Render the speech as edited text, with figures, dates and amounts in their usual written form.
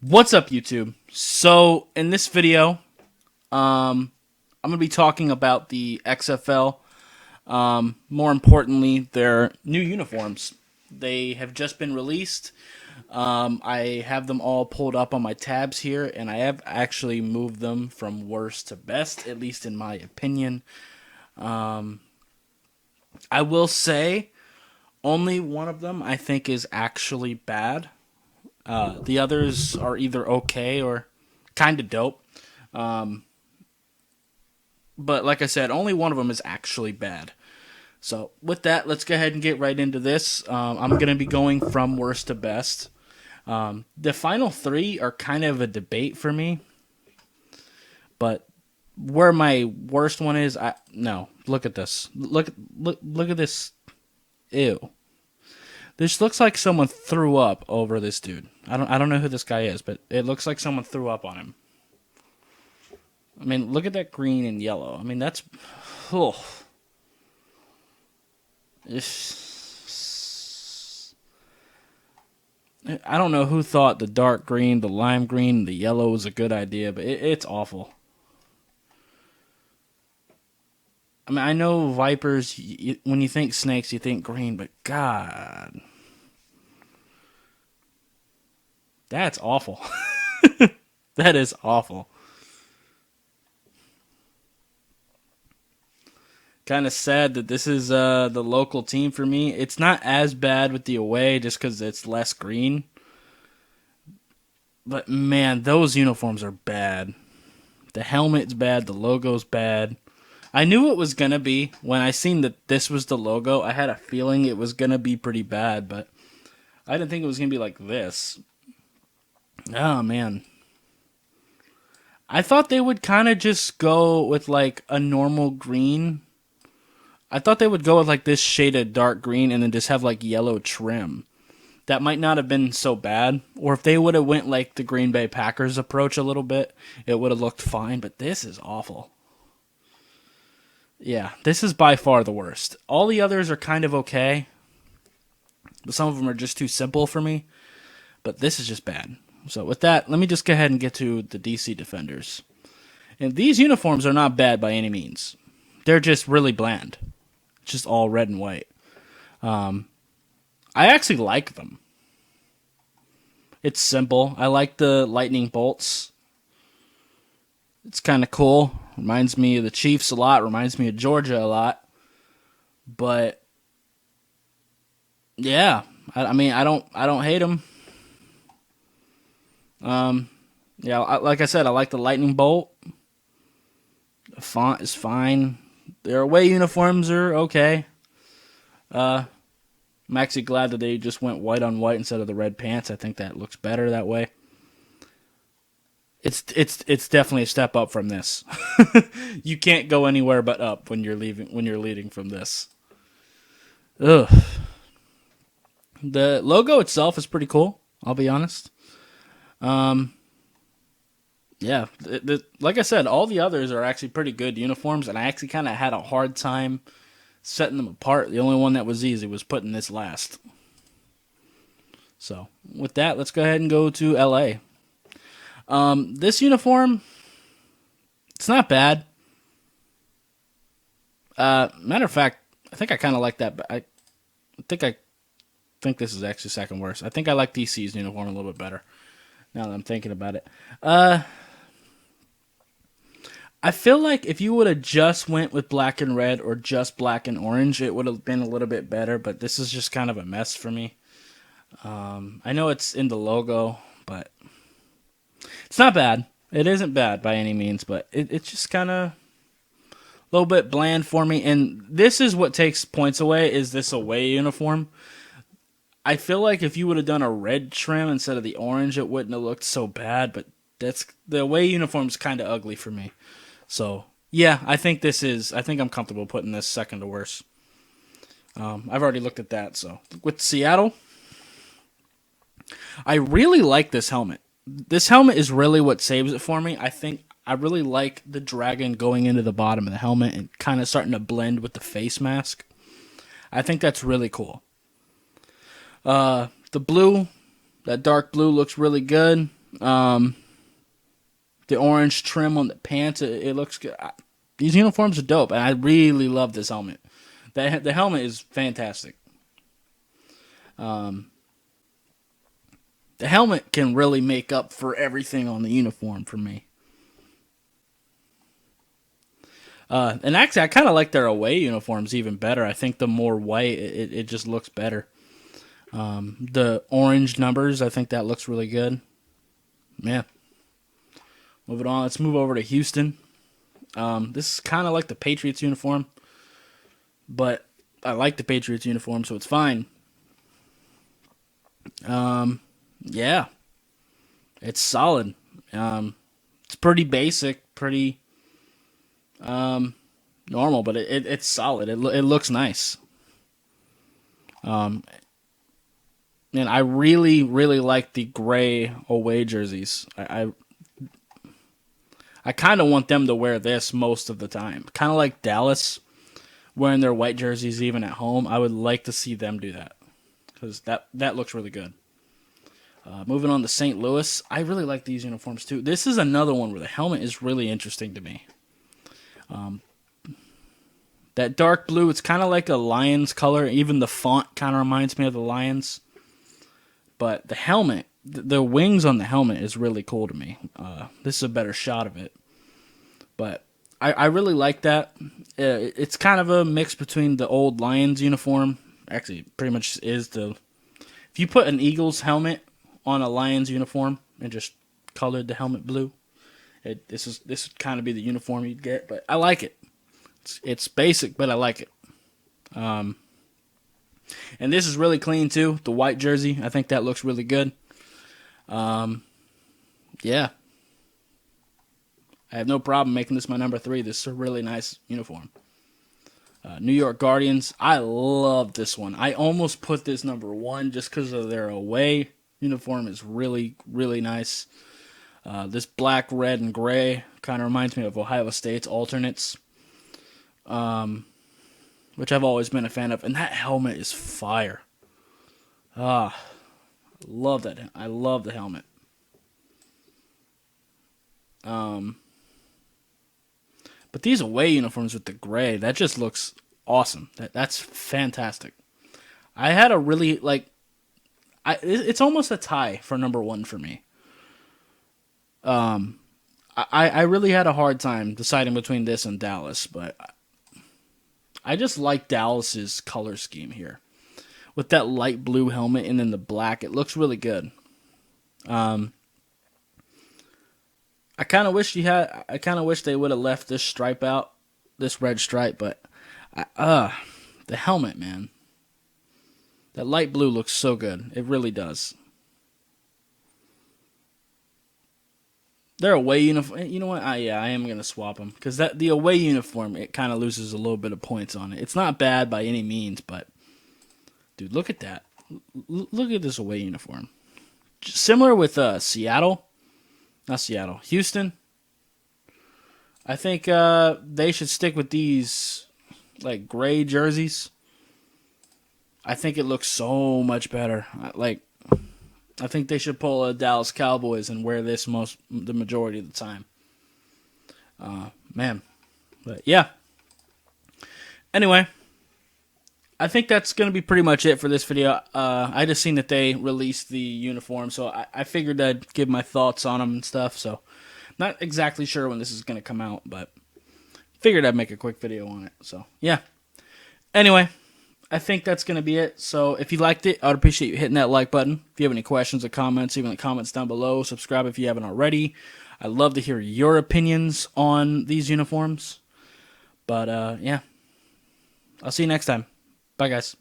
What's up, YouTube? So, in this video, I'm going to be talking about the XFL. More importantly, their new uniforms. They have just been released. I have them all pulled up on my tabs here, and I have actually moved them from worst to best, at least in my opinion. I will say, only one of them I think is actually bad. The others are either okay or kind of dope. But like I said, only one of them is actually bad. So with that, let's go ahead and get right into this. I'm going to be going from worst to best. The final three are kind of a debate for me. But where my worst one is, no. Look at this. Look at this. Ew. This looks like someone threw up over this dude. I don't know who this guy is, but it looks like someone threw up on him. I mean, look at that green and yellow. I mean, that's... Oh. I don't know who thought the dark green, the lime green, and the yellow was a good idea, but it's awful. I mean, I know vipers, when you think snakes, you think green, but God. That's awful. That is awful. Kind of sad that this is the local team for me. It's not as bad with the away just because it's less green. But man, those uniforms are bad. The helmet's bad. The logo's bad. I knew it was going to be. When I seen that this was the logo, I had a feeling it was going to be pretty bad. But I didn't think it was going to be like this. Oh, man. I thought they would kind of just go with like a normal green. I thought they would go with like this shade of dark green and then just have like yellow trim. That might not have been so bad. Or if they would have went like the Green Bay Packers approach a little bit, it would have looked fine. But this is awful. Yeah, this is by far the worst. All the others are kind of okay. But some of them are just too simple for me. But this is just bad. So with that, let me just go ahead and get to the DC Defenders. And these uniforms are not bad by any means. They're just really bland. Just all red and white. I actually like them. It's simple. I like the lightning bolts. It's kind of cool. Reminds me of the Chiefs a lot. Reminds me of Georgia a lot. But yeah, I mean, I don't hate them. Yeah, like I said, I like the lightning bolt. The font is fine. Their away uniforms are okay. I'm actually glad that they just went white on white instead of the red pants. I think that looks better that way. It's definitely a step up from this. You can't go anywhere but up when you're leading from this. Ugh. The logo itself is pretty cool, I'll be honest. Yeah, like I said, all the others are actually pretty good uniforms, and I actually kind of had a hard time setting them apart. The only one that was easy was putting this last. So, with that, let's go ahead and go to LA. This uniform, it's not bad. Matter of fact, I think I kind of like that, but I think this is actually second worst. I think I like DC's uniform a little bit better, now that I'm thinking about it. I feel like if you would have just went with black and red or just black and orange, it would have been a little bit better, but this is just kind of a mess for me. I know it's in the logo, but it's not bad. It isn't bad by any means, but it's just kind of a little bit bland for me, and this is what takes points away, is this away uniform. I feel like if you would have done a red trim instead of the orange, it wouldn't have looked so bad, but the away uniform is kind of ugly for me. So, yeah, I think I'm comfortable putting this second to worst. I've already looked at that, so. With Seattle, I really like this helmet. This helmet is really what saves it for me. I really like the dragon going into the bottom of the helmet and kind of starting to blend with the face mask. I think that's really cool. The blue, that dark blue looks really good. The orange trim on the pants, it looks good. These uniforms are dope, and I really love this helmet. The helmet is fantastic. Um, the helmet can really make up for everything on the uniform for me. And actually, I kind of like their away uniforms even better. I think the more white, it just looks better. The orange numbers, I think that looks really good. Yeah. Moving on, let's move over to Houston. This is kind of like the Patriots uniform, but I like the Patriots uniform, so it's fine. Yeah, it's solid. It's pretty basic, pretty normal, but it's solid. It looks nice. Um, and I really really like the gray away jerseys. I kind of want them to wear this most of the time. Kind of like Dallas wearing their white jerseys even at home. I would like to see them do that because that looks really good. Moving on to St. Louis, I really like these uniforms too. This is another one where the helmet is really interesting to me. That dark blue, it's kind of like a Lions color. Even the font kind of reminds me of the Lions. But the helmet, the wings on the helmet is really cool to me. This is a better shot of it. But I really like that. It's kind of a mix between the old Lions uniform. Actually, pretty much is the... If you put an Eagles helmet on a Lions uniform and just colored the helmet blue, this would kind of be the uniform you'd get. But I like it. It's basic, but I like it. And this is really clean too. The white jersey, I think that looks really good. Yeah. I have no problem making this my number 3. This is a really nice uniform. New York Guardians, I love this one. I almost put this number 1 just because of their away uniform is really, really nice. This black, red, and gray kind of reminds me of Ohio State's alternates, which I've always been a fan of. And that helmet is fire. Love that. I love the helmet. But these away uniforms with the gray, that just looks awesome. That's fantastic. I had a really it's almost a tie for number 1 for me. I really had a hard time deciding between this and Dallas, but I just like Dallas's color scheme here. With that light blue helmet and then the black, it looks really good. I kind of wish they would have left this stripe out, this red stripe, but the helmet, man. That light blue looks so good. It really does. Their away uniform, you know what? I am going to swap them because the away uniform, it kind of loses a little bit of points on it. It's not bad by any means, but dude, look at that. Look at this away uniform. Similar with Houston. I think they should stick with these like gray jerseys. I think it looks so much better. I think they should pull a Dallas Cowboys and wear this the majority of the time. Man. But yeah. Anyway, I think that's going to be pretty much it for this video. I just seen that they released the uniform, so I figured I'd give my thoughts on them and stuff. So, not exactly sure when this is going to come out, but figured I'd make a quick video on it. So, yeah. Anyway, I think that's going to be it. So, if you liked it, I would appreciate you hitting that like button. If you have any questions or comments, leave in the comments down below. Subscribe if you haven't already. I'd love to hear your opinions on these uniforms. But, yeah. I'll see you next time. Bye, guys.